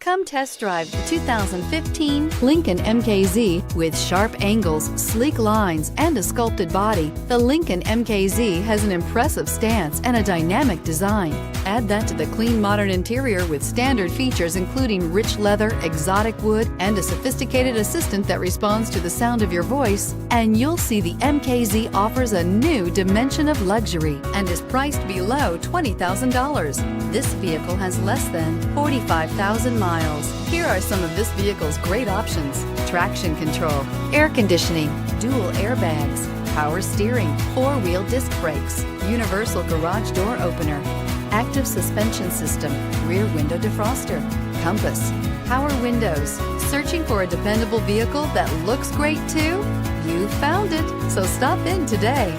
Come test drive the 2015 Lincoln MKZ. With sharp angles, sleek lines, and a sculpted body, the Lincoln MKZ has an impressive stance and a dynamic design. Add that to the clean, modern interior with standard features including rich leather, exotic wood, and a sophisticated assistant that responds to the sound of your voice, and you'll see the MKZ offers a new dimension of luxury and is priced below $20,000. This vehicle has less than 45,000 miles. Here are some of this vehicle's great options: traction control, air conditioning, dual airbags, power steering, four-wheel disc brakes, universal garage door opener, active suspension system, rear window defroster, compass, power windows. Searching for a dependable vehicle that looks great too? You found it, so stop in today.